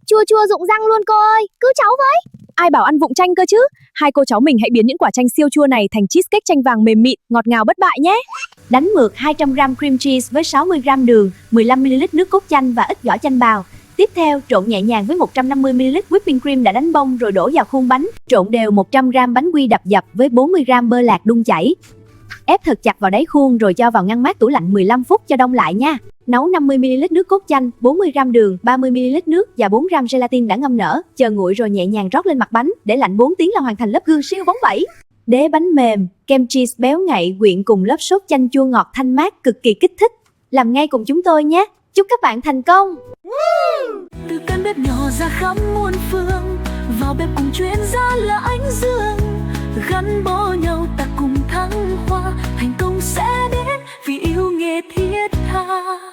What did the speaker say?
Chua chua rụng răng luôn cô ơi, cứu cháu với. Ai bảo ăn vụng chanh cơ chứ? Hai cô cháu mình hãy biến những quả chanh siêu chua này thành cheesecake chanh vàng mềm mịn, ngọt ngào bất bại nhé. Đánh mượt 200g cream cheese với 60g đường, 15ml nước cốt chanh và ít vỏ chanh bào. Tiếp theo, trộn nhẹ nhàng với 150ml whipping cream đã đánh bông rồi đổ vào khuôn bánh. Trộn đều 100g bánh quy đập dập với 40g bơ lạc đun chảy. Ép thật chặt vào đáy khuôn rồi cho vào ngăn mát tủ lạnh 15 phút cho đông lại nha. Nấu 50ml nước cốt chanh, 40g đường, 30ml nước và 4g gelatin đã ngâm nở. Chờ nguội rồi nhẹ nhàng rót lên mặt bánh, để lạnh 4 tiếng là hoàn thành lớp gương siêu bóng bẩy. Đế bánh mềm, kem cheese béo ngậy quyện cùng lớp sốt chanh chua ngọt thanh mát cực kỳ kích thích. Làm ngay cùng chúng tôi nhé. Chúc các bạn thành công. Từ căn bếp nhỏ ra khắp muôn phương, vào bếp cùng chuyên gia là anh Dương. Gắn bó nhau ta cùng thăng hoa, thành công sẽ đến vì yêu nghề thiết tha.